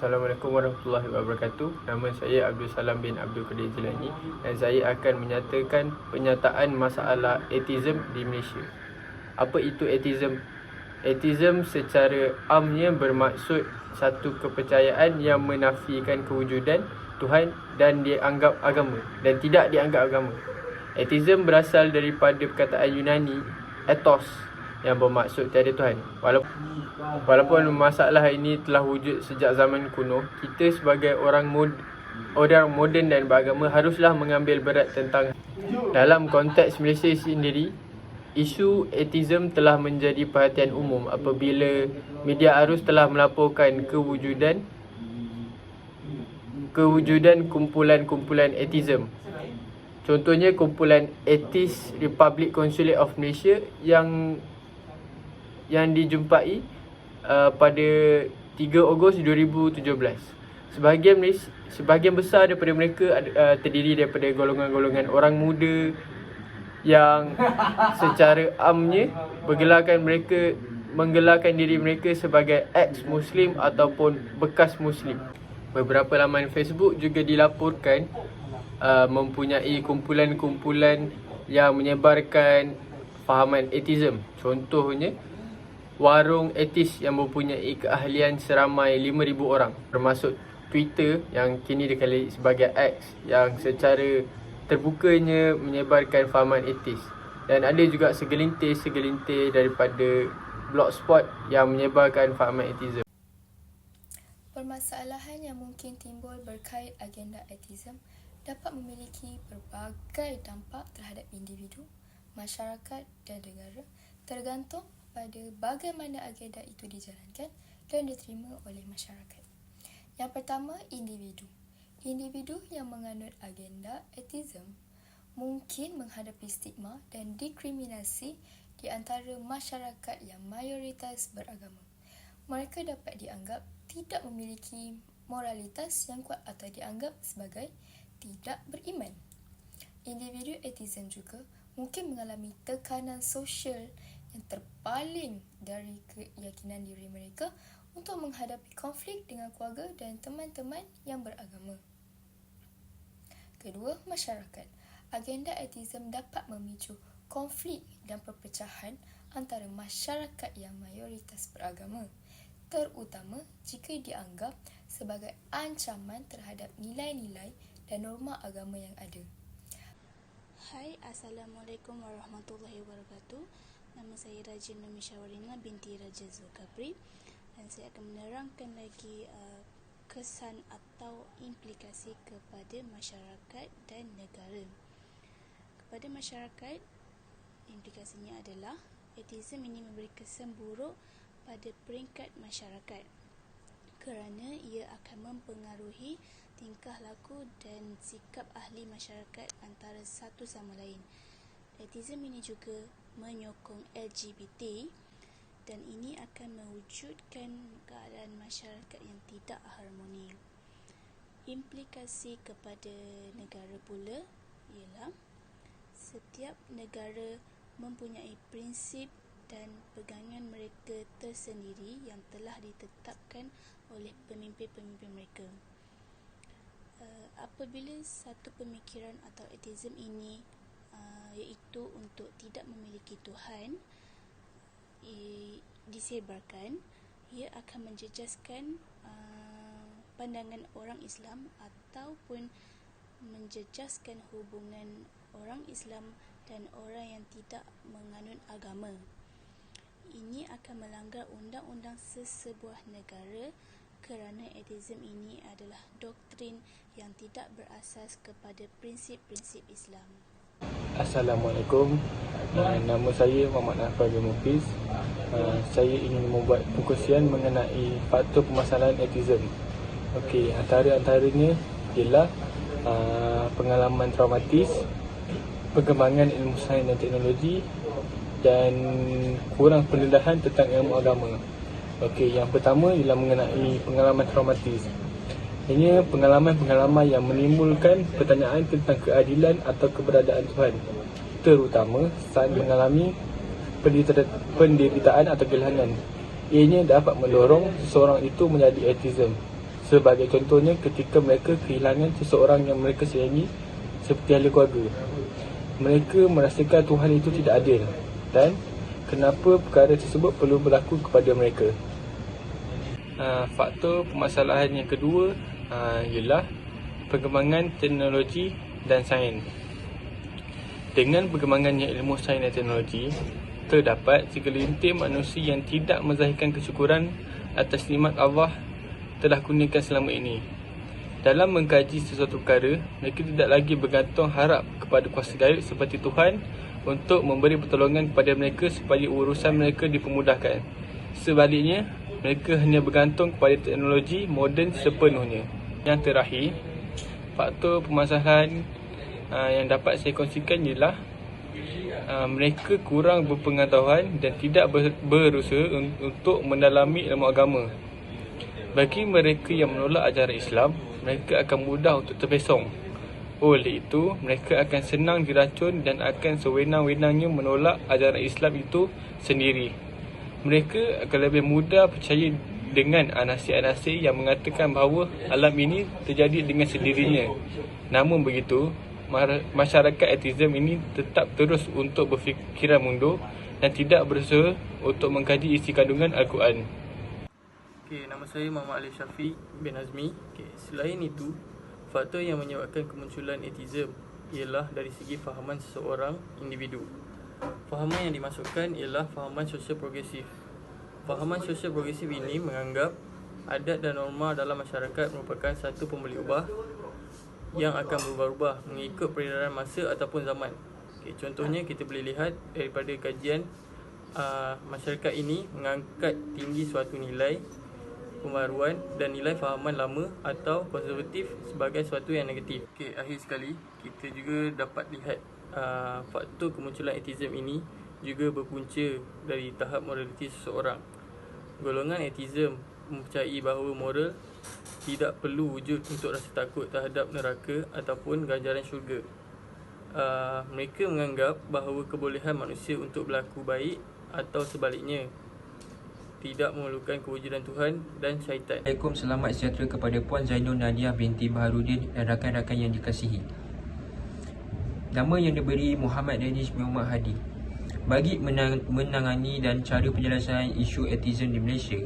Assalamualaikum warahmatullahi wabarakatuh. Nama saya Abdul Salam bin Abdul Qadir Jilani dan saya akan menyatakan penyataan masalah atheism di Malaysia. Apa itu atheism? Atheism secara amnya bermaksud satu kepercayaan yang menafikan kewujudan Tuhan dan dianggap agama dan tidak dianggap agama. Atheism berasal daripada perkataan Yunani ethos yang bermaksud tiada Tuhan. Walaupun masalah ini telah wujud sejak zaman kuno, kita sebagai orang moden dan beragama haruslah mengambil berat tentang. Dalam konteks Malaysia sendiri, isu atheism telah menjadi perhatian umum apabila media arus telah melaporkan kewujudan kumpulan-kumpulan atheism. Contohnya kumpulan Atheist Republic Consulate of Malaysia yang dijumpai pada 3 Ogos 2017. Sebahagian besar daripada mereka terdiri daripada golongan-golongan orang muda yang secara amnya menggelarkan diri mereka sebagai ex-Muslim ataupun bekas Muslim. Beberapa laman Facebook juga dilaporkan mempunyai kumpulan-kumpulan yang menyebarkan fahaman atheism. Contohnya warung etis yang mempunyai keahlian seramai 5,000 orang, termasuk Twitter yang kini dikenali sebagai X yang secara terbukanya menyebarkan fahaman etis, dan ada juga segelintir daripada blogspot yang menyebarkan fahaman atheism. Permasalahan yang mungkin timbul berkait agenda atheism dapat memiliki pelbagai dampak terhadap individu, masyarakat dan negara, tergantung pada bagaimana agenda itu dijalankan dan diterima oleh masyarakat. Yang pertama, individu. Individu yang menganut agenda atheism mungkin menghadapi stigma dan diskriminasi di antara masyarakat yang mayoritas beragama. Mereka dapat dianggap tidak memiliki moralitas yang kuat atau dianggap sebagai tidak beriman. Individu atheism juga mungkin mengalami tekanan sosial yang terpaling dari keyakinan diri mereka untuk menghadapi konflik dengan keluarga dan teman-teman yang beragama. Kedua, masyarakat. Agenda atheism dapat memicu konflik dan perpecahan antara masyarakat yang mayoritas beragama, terutama jika dianggap sebagai ancaman terhadap nilai-nilai dan norma agama yang ada. Hai, Assalamualaikum warahmatullahi wabarakatuh. Nama saya Raja Nomi Syawarina binti Raja Zulkafli dan saya akan menerangkan lagi kesan atau implikasi kepada masyarakat dan negara. Kepada masyarakat, implikasinya adalah atheism ini memberi kesan buruk pada peringkat masyarakat kerana ia akan mempengaruhi tingkah laku dan sikap ahli masyarakat antara satu sama lain. Atheism ini juga menyokong LGBT dan ini akan mewujudkan keadaan masyarakat yang tidak harmoni. Implikasi kepada negara pula ialah setiap negara mempunyai prinsip dan pegangan mereka tersendiri yang telah ditetapkan oleh pemimpin-pemimpin mereka. Apabila satu pemikiran atau atheism ini iaitu untuk tidak memiliki Tuhan disebarkan, ia akan menjejaskan pandangan orang Islam ataupun menjejaskan hubungan orang Islam dan orang yang tidak menganut agama. Ini akan melanggar undang-undang sesebuah negara kerana atheism ini adalah doktrin yang tidak berasas kepada prinsip-prinsip Islam. Assalamualaikum. Nama saya Muhammad Nafal bin Mufiz. Saya ingin membuat perkongsian mengenai faktor permasalahan atheism. Okey, antaranya ialah pengalaman traumatis, perkembangan ilmu sains dan teknologi dan kurang pendedahan tentang ilmu agama. Okey, yang pertama ialah mengenai pengalaman traumatis. Ini pengalaman-pengalaman yang menimbulkan pertanyaan tentang keadilan atau keberadaan Tuhan, terutama saat mengalami penderitaan atau kehilangan. Ianya dapat mendorong seseorang itu menjadi atheism. Sebagai contohnya, ketika mereka kehilangan seseorang yang mereka sayangi seperti ahli keluarga. Mereka merasakan Tuhan itu tidak adil dan kenapa perkara tersebut perlu berlaku kepada mereka. Faktor permasalahan yang kedua ialah perkembangan teknologi dan sains. Dengan perkembangannya ilmu sains dan teknologi, terdapat segelintir manusia yang tidak menzahirkan kesyukuran atas nikmat Allah telah kurniakan selama ini. Dalam mengkaji sesuatu perkara, mereka tidak lagi bergantung harap kepada kuasa gaib seperti Tuhan untuk memberi pertolongan kepada mereka supaya urusan mereka dipermudahkan. Sebaliknya, mereka hanya bergantung kepada teknologi moden sepenuhnya. Yang terakhir, faktor permasalahan yang dapat saya kongsikan ialah mereka kurang berpengetahuan dan tidak berusaha untuk mendalami ilmu agama. Bagi mereka yang menolak ajaran Islam, mereka akan mudah untuk terpesong. Oleh itu, mereka akan senang diracun dan akan sewenang-wenangnya menolak ajaran Islam itu sendiri. Mereka akan lebih mudah percaya dengan nasihat-nasihat yang mengatakan bahawa alam ini terjadi dengan sendirinya. Namun begitu, masyarakat ateism ini tetap terus untuk berfikiran mundur dan tidak berusaha untuk mengkaji isi kandungan Al-Quran. Nama saya Muhammad Alif Syafiq bin Azmi. Selain itu, faktor yang menyebabkan kemunculan ateism ialah dari segi fahaman seseorang individu. Fahaman yang dimasukkan ialah fahaman sosial progresif. Fahaman sosial progresif ini menganggap adat dan norma dalam masyarakat merupakan satu pembeli ubah yang akan berubah-ubah mengikut peredaran masa ataupun zaman. Contohnya kita boleh lihat daripada kajian masyarakat ini mengangkat tinggi suatu nilai pembaruan dan nilai fahaman lama atau konservatif sebagai sesuatu yang negatif. Akhir sekali, kita juga dapat lihat faktor kemunculan ateism ini juga berpunca dari tahap moraliti seseorang. Golongan ateism mempercayai bahawa moral tidak perlu wujud untuk rasa takut terhadap neraka ataupun ganjaran syurga. Mereka menganggap bahawa kebolehan manusia untuk berlaku baik atau sebaliknya tidak memerlukan kewujudan Tuhan dan syaitan. Assalamualaikum, selamat sejahtera kepada Puan Zainul Nadia binti Baharudin dan rakan-rakan yang dikasihi. Nama yang diberi Muhammad Danish Muhammad Hadi. Bagi menangani dan cara penyelesaian isu ateism di Malaysia,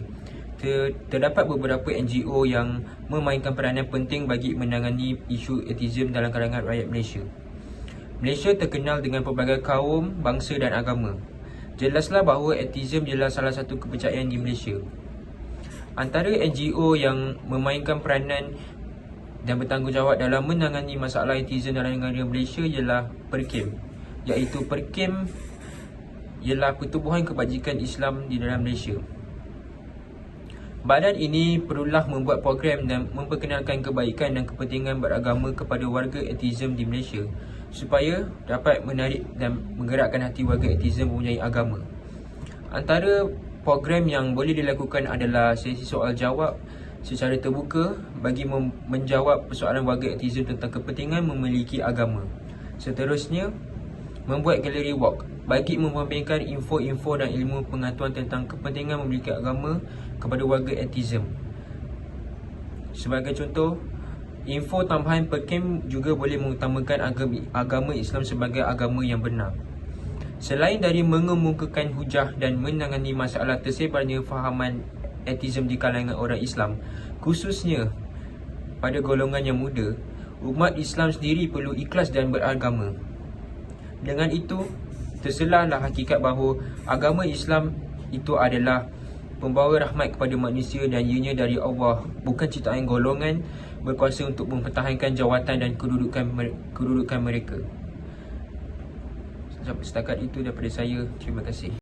terdapat beberapa NGO yang memainkan peranan penting bagi menangani isu ateism dalam kalangan rakyat Malaysia. Malaysia terkenal dengan pelbagai kaum, bangsa dan agama. Jelaslah bahawa ateism ialah salah satu kepercayaan di Malaysia. Antara NGO yang memainkan peranan dan bertanggungjawab dalam menangani masalah ateism dalam negara Malaysia ialah PERKIM, iaitu PERKIM ialah Pertubuhan Kebajikan Islam di dalam Malaysia. Badan ini perlulah membuat program dan memperkenalkan kebaikan dan kepentingan beragama kepada warga ateism di Malaysia supaya dapat menarik dan menggerakkan hati warga ateism mempunyai agama. Antara program yang boleh dilakukan adalah sesi soal jawab secara terbuka bagi menjawab persoalan warga ateism tentang kepentingan memiliki agama. Seterusnya, membuat galeri walk bagi memamerkan info-info dan ilmu pengetahuan tentang kepentingan memiliki agama kepada warga ateism. Sebagai contoh, info tambahan PERKIM juga boleh mengutamakan agama Islam sebagai agama yang benar. Selain dari mengemukakan hujah dan menangani masalah tersebarnya fahaman ateism di kalangan orang Islam, khususnya pada golongan yang muda, umat Islam sendiri perlu ikhlas dan beragama. Dengan itu, terselahlah hakikat bahawa agama Islam itu adalah pembawa rahmat kepada manusia dan ianya dari Allah, bukan ciptaan golongan berkuasa untuk mempertahankan jawatan dan kedudukan mereka. Setakat itu daripada saya. Terima kasih.